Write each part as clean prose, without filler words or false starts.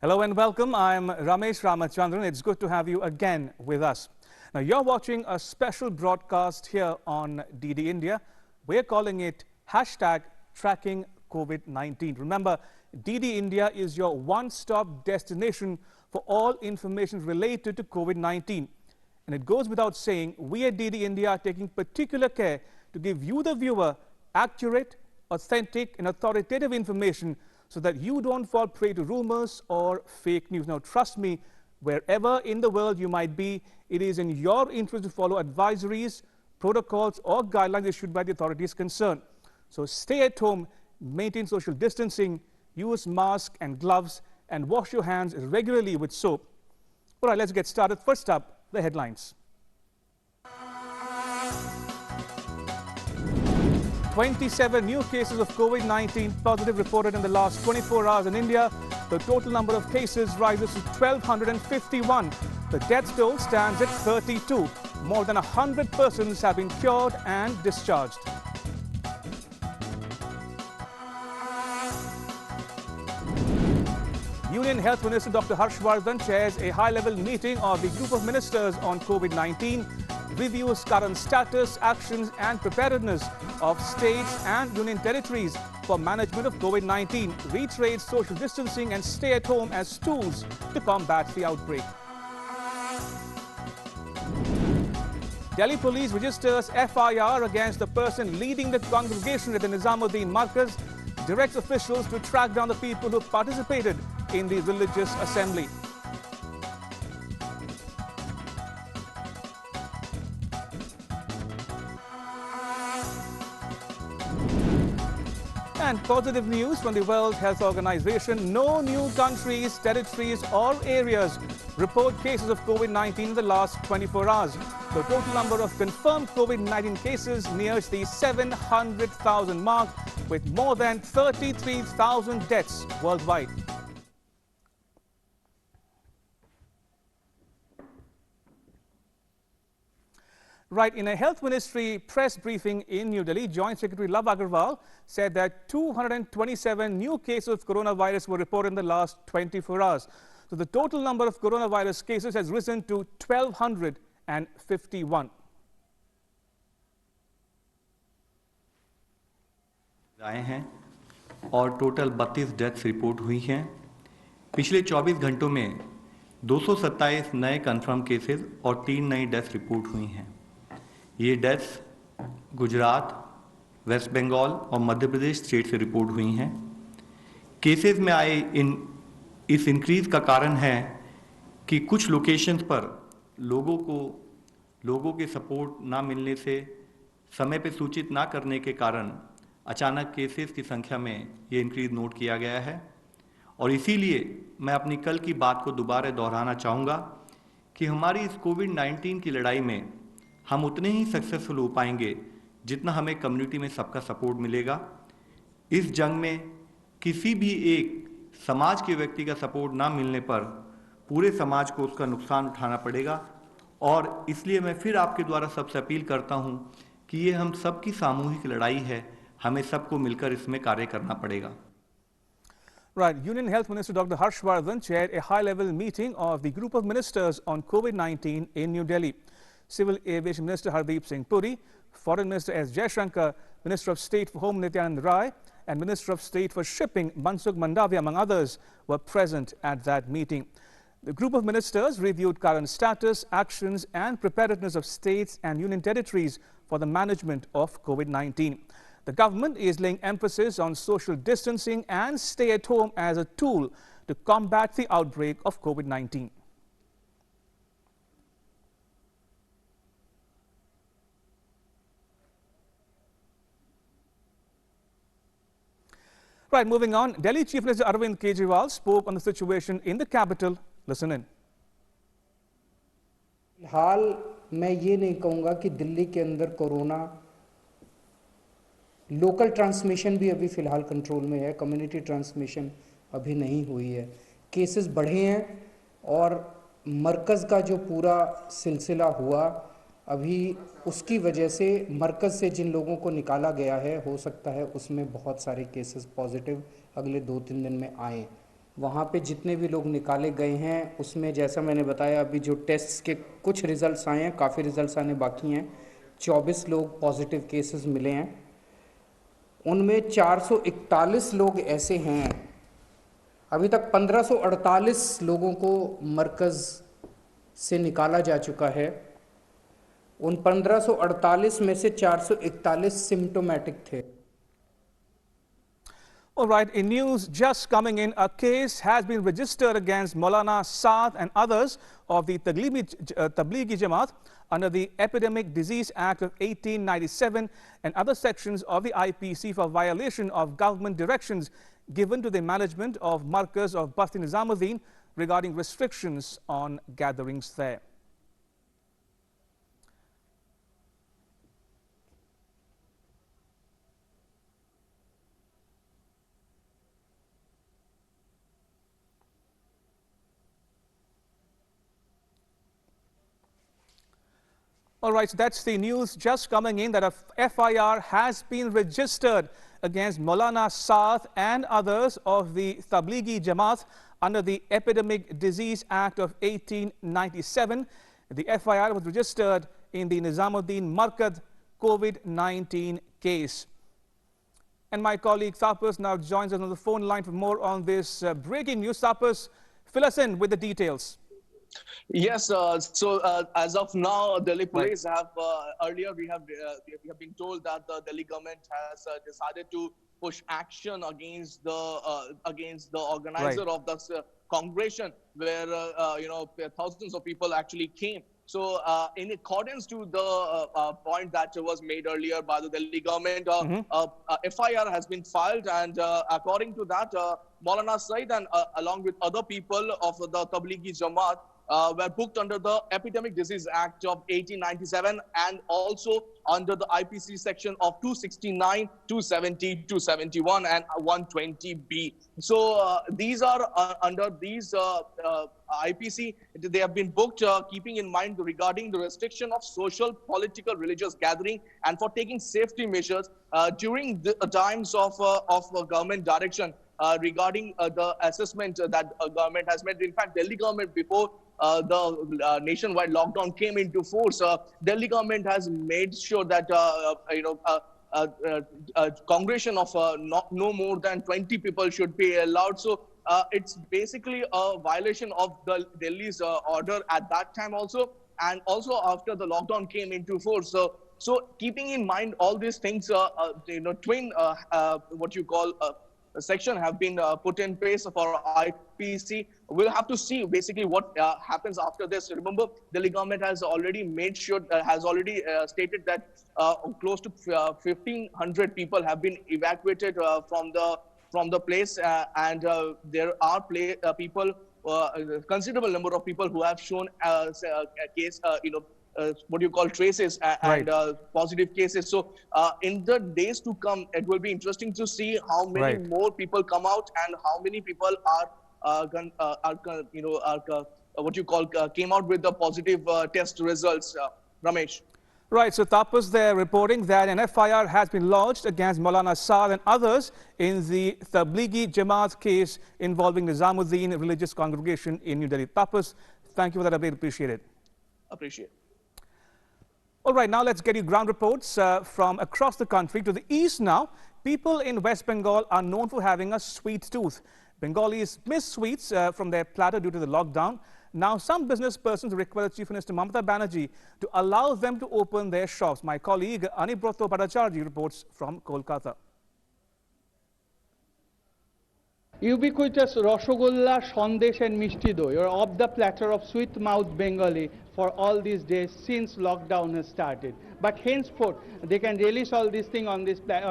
Hello and welcome. I'm Ramesh Ramachandran. It's good to have you again with us. Now, you're watching a special broadcast here on DD India. We're calling it #Tracking COVID-19. Remember, DD India is your one-stop destination for all information related to COVID-19. And it goes without saying, we at DD India are taking particular care to give you, the viewer, accurate, authentic and authoritative information so that you don't fall prey to rumors or fake news. Now, trust me, wherever in the world you might be, it is in your interest to follow advisories, protocols or guidelines issued by the authorities concerned. So stay at home, maintain social distancing, use masks and gloves, and wash your hands regularly with soap. All right, let's get started. First up, the headlines. 27 new cases of COVID-19 positive reported in the last 24 hours in India. The total number of cases rises to 1,251. The death toll stands at 32. More than 100 persons have been cured and discharged. Union Health Minister Dr. Harshvardhan chairs a high-level meeting of the group of ministers on COVID-19, reviews current status, actions and preparedness of states and union territories for management of COVID-19, reiterates social distancing and stay at home as tools to combat the outbreak. Delhi police registers FIR against the person leading the congregation at the Nizamuddin Markaz, directs officials to track down the people who participated in the religious assembly. And positive news from the World Health Organization. No new countries, territories or areas report cases of COVID-19 in the last 24 hours. The total number of confirmed COVID-19 cases nears the 700,000 mark, with more than 33,000 deaths worldwide. Right, in a Health Ministry press briefing in New Delhi, Joint Secretary Love Agarwal said that 227 new cases of coronavirus were reported in the last 24 hours. So the total number of coronavirus cases has risen to 1,251. आए हैं और total 32 deaths report हुई हैं। पिछले 24 घंटों में 227 नए confirm cases और 3 नई डेथ्स रिपोर्ट हुई हैं। ये डेथ्स गुजरात, वेस्ट बंगाल और मध्य प्रदेश स्टेट से रिपोर्ट हुई हैं। केसेस में आए इस इंक्रीज का कारण है कि कुछ लोकेशंस पर लोगों के सपोर्ट ना मिलने से, समय पे सूचित ना करने के कारण अचानक केसेस की संख्या में ये इंक्रीज नोट किया गया है। और इसीलिए मैं अपनी कल की बात को दोबारा दोहराना चाहूँगा कि हमारी इस कोविड-19 की लड़ाई में हम उतने ही सक्सेसफुल हो पाएंगे जितना हमें कम्युनिटी में सबका सपोर्ट मिलेगा। इस जंग में किसी भी एक समाज के व्यक्ति का सपोर्ट ना मिलने पर पूरे समाज को उसका नुकसान उठाना पड़ेगा। और इसलिए मैं फिर आपके द्वारा सबसे अपील करता हूं कि ये हम सबकी सामूहिक लड़ाई है, हमें सबको मिलकर इसमें कार्य करना पड़ेगा। Right, Union Health Minister Dr. Harshvardhan chaired a high-level meeting of the group of ministers on COVID-19 in New Delhi. Civil Aviation Minister Hardeep Singh Puri, Foreign Minister S. Jaishankar, Minister of State for Home Nityanand Rai, and Minister of State for Shipping Mansukh Mandavia, among others, were present at that meeting. The group of ministers reviewed current status, actions and preparedness of states and union territories for the management of COVID-19. The government is laying emphasis on social distancing and stay at home as a tool to combat the outbreak of COVID-19. Right, moving on, Delhi Chief Minister Arvind Kejriwal spoke on the situation in the capital. Listen in. हाल मैं ये नहीं कहूँगा कि दिल्ली के अंदर corona local transmission भी अभी फ़िलहाल कंट्रोल में है, कम्युनिटी ट्रांसमिशन अभी नहीं हुई है। केसेस बढ़े हैं और मरकज़ का जो पूरा सिलसिला हुआ अभी उसकी वजह से मरकज़ से जिन लोगों को निकाला गया है हो सकता है उसमें बहुत सारे केसेस पॉजिटिव अगले 2-3 दिन में आए, वहाँ पे जितने भी लोग निकाले गए हैं उसमें जैसा मैंने बताया अभी जो टेस्ट्स के कुछ रिजल्ट्स आए हैं, काफ़ी रिजल्ट्स आने बाकी हैं। 24 लोग पॉजिटिव केसेस मिले हैं, उनमें 441 लोग ऐसे हैं। अभी तक 1548 लोगों को मरकज़ से निकाला जा चुका है। उन 1548 में से 441 सिम्टोमेटिक थे। All right, in news just coming in, a case has been registered against Maulana Saad and others of the Tablighi Jamaat under the Epidemic Disease Act of 1897 and other sections of the IPC for violation of government directions given to the management of Markaz of Basti Nizamuddin regarding restrictions on gatherings there. All right, so that's the news just coming in that a FIR has been registered against Maulana Saad and others of the Tablighi Jamaat under the Epidemic Disease Act of 1897. The FIR was registered in the Nizamuddin Markaz COVID-19 case. And my colleague Tapas now joins us on the phone line for more on this breaking news. Tapas, fill us in with the details. Yes, as of now, Delhi police have earlier we have been told that the Delhi government has decided to push action against the organizer of this congregation, where thousands of people actually came. So, in accordance to the point that was made earlier by the Delhi government, FIR has been filed, and according to that, Maulana Said and along with other people of the Tablighi Jamaat were booked under the Epidemic Disease Act of 1897 and also under the IPC section of 269, 270, 271 and 120B. So these are under these IPC, they have been booked keeping in mind regarding the restriction of social, political, religious gathering and for taking safety measures during the times of government direction regarding the assessment that government has made. In fact, Delhi government, before the nationwide lockdown came into force, Delhi government has made sure that congregation of no more than 20 people should be allowed. So it's basically a violation of the Delhi's order at that time also, and also after the lockdown came into force. So keeping in mind all these things, twin what you call section have been put in place for IPC. We'll have to see basically what happens after this. Remember, Delhi government has already made sure, stated that close to 1,500 people have been evacuated from the place, and there are people, considerable number of people who have shown case, what you call traces and positive cases. So in the days to come, it will be interesting to see how many more people come out and how many people came out with the positive test results. Ramesh. Right, so Tapas there reporting that an FIR has been lodged against Maulana Saad and others in the Tablighi Jamaat case involving Nizamuddin religious congregation in New Delhi. Tapas, thank you for that update. Appreciate it. Appreciate. All right, now let's get you ground reports from across the country. To the east now, people in West Bengal are known for having a sweet tooth. Bengalis miss sweets from their platter due to the lockdown. Now, some business persons request Chief Minister Mamata Banerjee to allow them to open their shops. My colleague Anibroto Bhattacharjee reports from Kolkata. Ubiquitous Rashogolla, Sandesh and Mishti Doi are off the platter of sweet-mouthed Bengali for all these days since lockdown has started. But henceforth, they can relish all these things on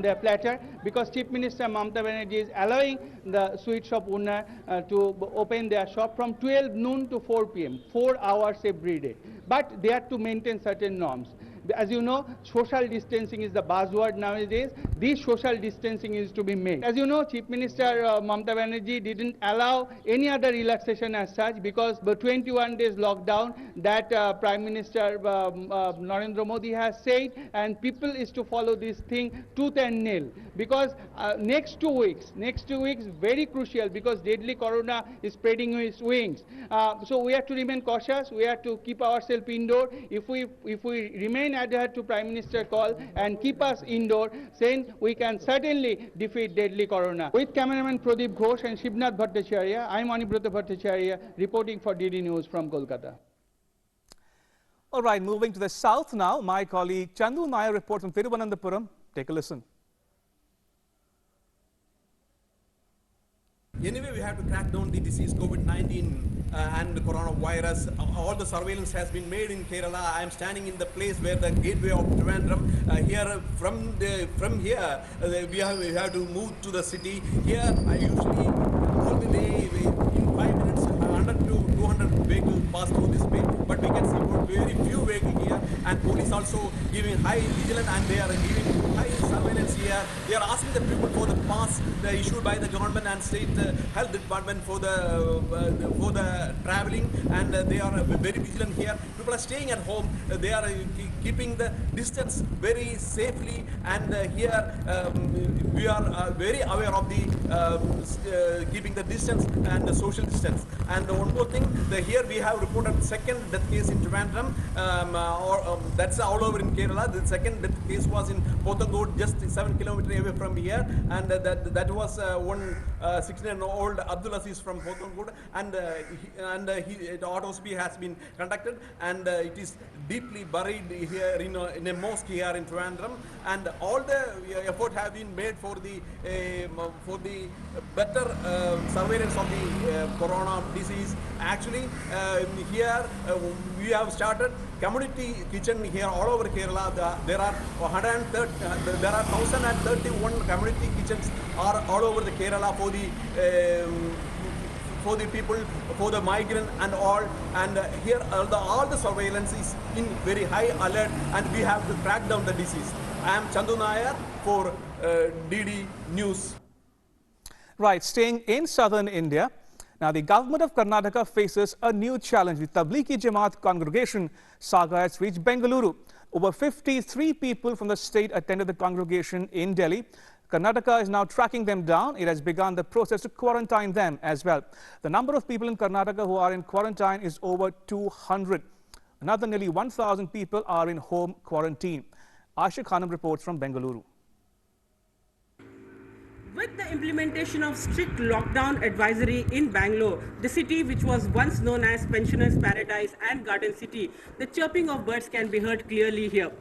their platter because Chief Minister Mamata Banerjee is allowing the sweet shop owner to open their shop from 12 noon to 4 p.m., 4 hours every day. But they have to maintain certain norms. As you know, social distancing is the buzzword nowadays. This social distancing is to be made. As you know, Chief Minister Mamata Banerjee didn't allow any other relaxation as such because the 21 days lockdown that Prime Minister Narendra Modi has said, and people is to follow this thing tooth and nail. because next 2 weeks very crucial, because deadly corona is spreading its wings. So we have to remain cautious. We have to keep ourselves indoor. If we remain adhered to Prime Minister call and keep us indoor, then we can certainly defeat deadly corona. With cameraman Pradeep Ghosh and Shivnath Bhattacharya, I am Anibrata Bhattacharya reporting for DD News from Kolkata. All right, moving to the south now, my colleague Chandu Nair reports from Thiruvananthapuram. Take a listen. Anyway, we have to crack down the disease COVID-19 and the coronavirus. All the surveillance has been made in Kerala. I am standing in the place where the gateway of Trivandrum. Here, from here, we have to move to the city. Here, I usually all the day in 5 minutes, 100 to 200 vehicles pass through this way. But we can see very few vehicles here, and police also giving high vigilance, and they are giving high surveillance here. They are asking the people for the pass issued by the government and state health department for the traveling, and they are very vigilant here. People are staying at home. They are keeping the distance very safely, and here we are very aware of the keeping the distance and the social distance. And one more thing, here we have reported second death case in Trivandrum, that's all over in Kerala. The second death case was in Potangod, just 7 kilometers away from here, and that was one 16-year-old Abdul Aziz from Potangod, and the autopsy has been conducted, and it is deeply buried here in a mosque here in Trivandrum, and all the effort have been made for the better surveillance of the corona disease. Actually, here we have started community kitchen here all over Kerala. There are 1,031 community kitchens are all over the Kerala for the people, for the migrant and all. And here all the surveillance is in very high alert, and we have to track down the disease. I am Chandu Nair for DD News. Right, staying in southern India. Now, the government of Karnataka faces a new challenge. The Tablighi Jamaat congregation saga has reached Bengaluru. Over 53 people from the state attended the congregation in Delhi. Karnataka is now tracking them down. It has begun the process to quarantine them as well. The number of people in Karnataka who are in quarantine is over 200. Another nearly 1,000 people are in home quarantine. Asha Khanam reports from Bengaluru. With the implementation of strict lockdown advisory in Bangalore, the city which was once known as Pensioners' Paradise and Garden City, the chirping of birds can be heard clearly here.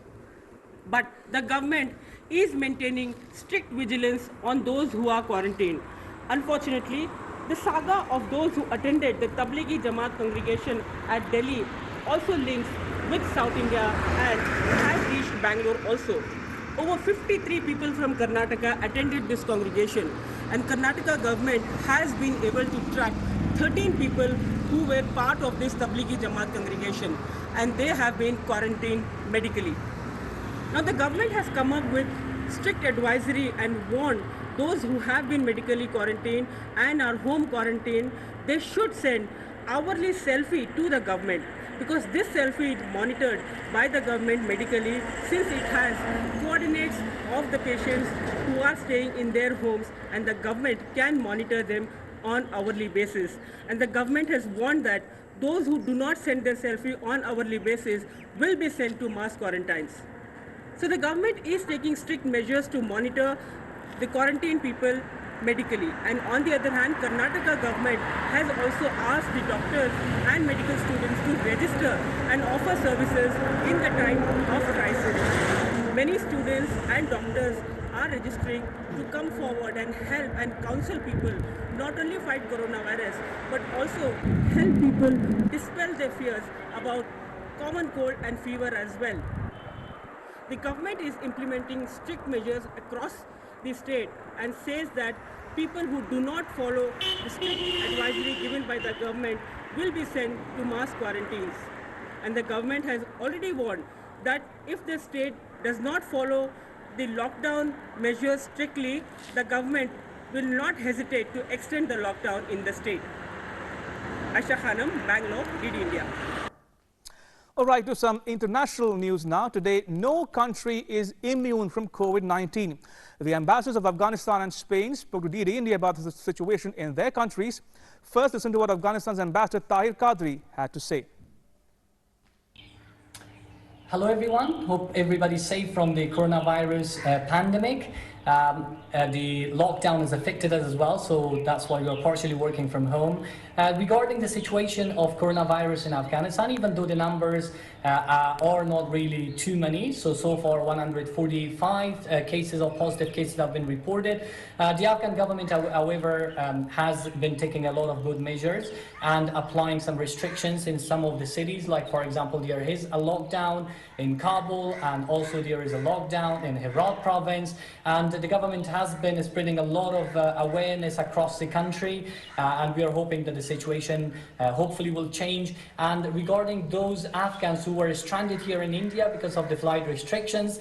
But the government is maintaining strict vigilance on those who are quarantined. Unfortunately, the saga of those who attended the Tablighi Jamaat congregation at Delhi also links with South India and has reached Bangalore also. Over 53 people from Karnataka attended this congregation, and Karnataka government has been able to track 13 people who were part of this Tablighi Jamaat congregation, and they have been quarantined medically. Now the government has come up with strict advisory and warned those who have been medically quarantined and are home quarantined, they should send hourly selfie to the government, because this selfie is monitored by the government medically, since it has coordinates of the patients who are staying in their homes, and the government can monitor them on hourly basis. And the government has warned that those who do not send their selfie on hourly basis will be sent to mass quarantines. So the government is taking strict measures to monitor the quarantine people medically, and on the other hand, Karnataka government has also asked the doctors and medical students to register and offer services in the time of crisis. Many students and doctors are registering to come forward and help and counsel people not only fight coronavirus but also help people dispel their fears about common cold and fever as well. The government is implementing strict measures across the state and says that people who do not follow the strict advisory given by the government will be sent to mass quarantines. And the government has already warned that if the state does not follow the lockdown measures strictly, the government will not hesitate to extend the lockdown in the state. Asha Khanam, Bangalore, DD India. All right, to some international news now. Today, no country is immune from COVID-19. The ambassadors of Afghanistan and Spain spoke to DD India about the situation in their countries. First, listen to what Afghanistan's ambassador Tahir Qadri had to say. Hello everyone, hope everybody's safe from the coronavirus pandemic. The lockdown has affected us as well, so that's why we're partially working from home. Regarding the situation of coronavirus in Afghanistan, even though the numbers are not really too many, so far 145 cases of positive cases have been reported. The Afghan government, however, has been taking a lot of good measures and applying some restrictions in some of the cities, like for example there is a lockdown in Kabul, and also there is a lockdown in Herat province, and the government has been spreading a lot of awareness across the country, and we are hoping that the situation hopefully will change. And regarding those Afghans who were stranded here in India because of the flight restrictions,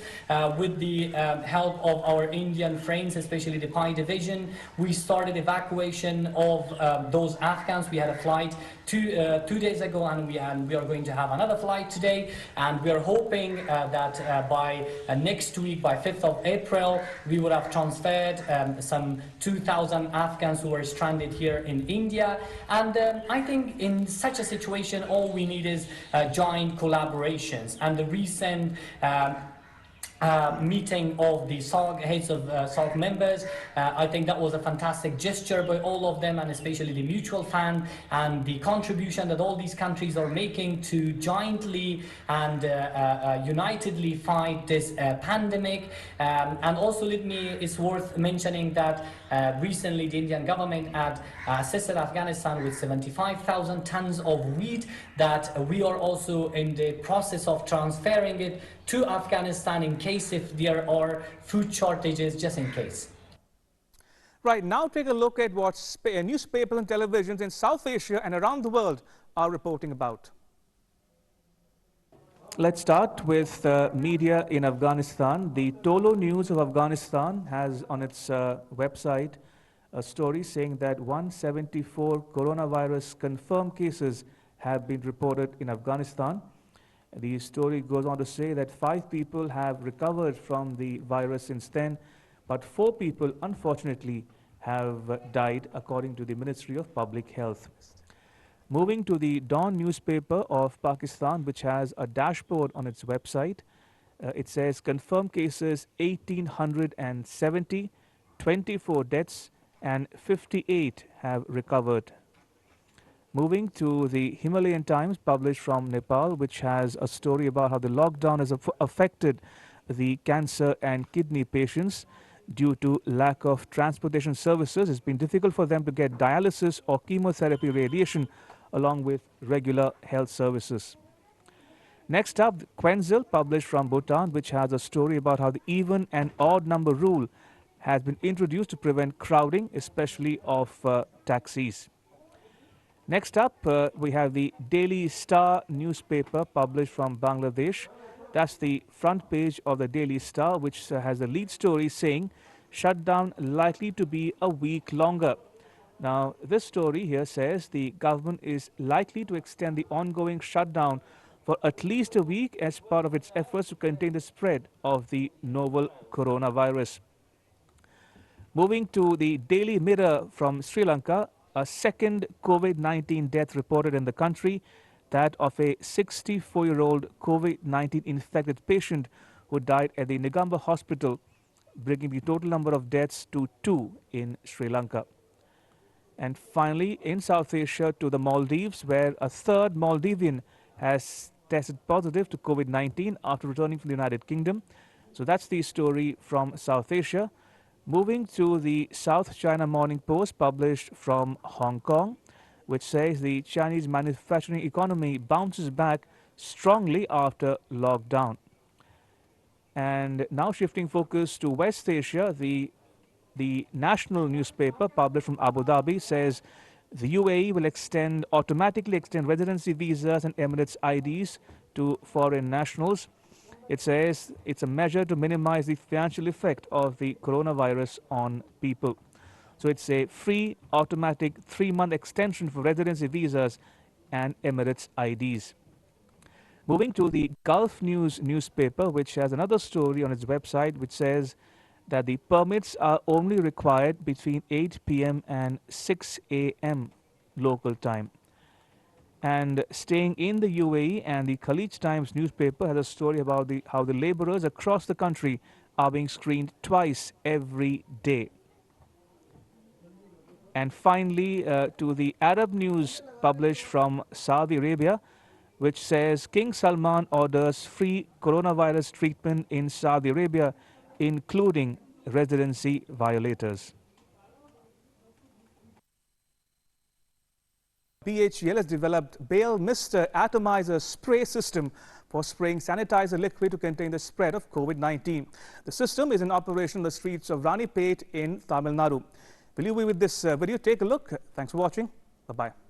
with the help of our Indian friends, especially the PI division, we started evacuation of those Afghans. We had a flight two days ago, and we are going to have another flight today, and we are hoping that by next week, by 5th of April, we would have transferred some 2,000 Afghans who were stranded here in India. And I think in such a situation, all we need is joint collaborations. And the recent meeting of the SARC heads of SARC members, I think that was a fantastic gesture by all of them, and especially the mutual fund and the contribution that all these countries are making to jointly and unitedly fight this pandemic. And also it's worth mentioning that recently the Indian government had assisted Afghanistan with 75,000 tons of wheat, that we are also in the process of transferring it to Afghanistan in case if there are food shortages, just in case. Right, now take a look at what newspapers and televisions in South Asia and around the world are reporting about. Let's start with media in Afghanistan. The Tolo News of Afghanistan has on its website a story saying that 174 coronavirus confirmed cases have been reported in Afghanistan. The story goes on to say that 5 people have recovered from the virus since then, but 4 people, unfortunately, have died, according to the Ministry of Public Health. Moving to the Dawn newspaper of Pakistan, which has a dashboard on its website, it says confirmed cases 1,870, 24 deaths, and 58 have recovered. Moving to the Himalayan Times, published from Nepal, which has a story about how the lockdown has affected the cancer and kidney patients due to lack of transportation services. It's been difficult for them to get dialysis or chemotherapy radiation along with regular health services. Next up, Quenzil, published from Bhutan, which has a story about how the even and odd number rule has been introduced to prevent crowding, especially of taxis. Next up, we have the Daily Star newspaper, published from Bangladesh. That's the front page of the Daily Star, which has a lead story saying, shutdown likely to be a week longer. Now, this story here says the government is likely to extend the ongoing shutdown for at least a week as part of its efforts to contain the spread of the novel coronavirus. Moving to the Daily Mirror from Sri Lanka, a second COVID-19 death reported in the country, that of a 64-year-old COVID-19 infected patient who died at the Negamba hospital, bringing the total number of deaths to 2 in Sri Lanka. And finally, in South Asia, to the Maldives, where a third Maldivian has tested positive to COVID-19 after returning from the United Kingdom. So that's the story from South Asia. Moving to the South China Morning Post, published from Hong Kong, which says the Chinese manufacturing economy bounces back strongly after lockdown. And now shifting focus to West Asia, the national newspaper, published from Abu Dhabi, says the UAE will automatically extend residency visas and Emirates IDs to foreign nationals. It says it's a measure to minimize the financial effect of the coronavirus on people. So it's a free, automatic 3-month extension for residency visas and Emirates IDs. Moving to the Gulf News newspaper, which has another story on its website which says that the permits are only required between 8 p.m. and 6 a.m. local time. And staying in the UAE, and the Khalij Times newspaper has a story about how the laborers across the country are being screened twice every day. And finally, to the Arab news published from Saudi Arabia, which says King Salman orders free coronavirus treatment in Saudi Arabia, including residency violators. BHEL has developed Bale Mister Atomizer spray system for spraying sanitizer liquid to contain the spread of COVID-19. The system is in operation on the streets of Ranipet in Tamil Nadu. Will you be with this video? Take a look. Thanks for watching. Bye-bye.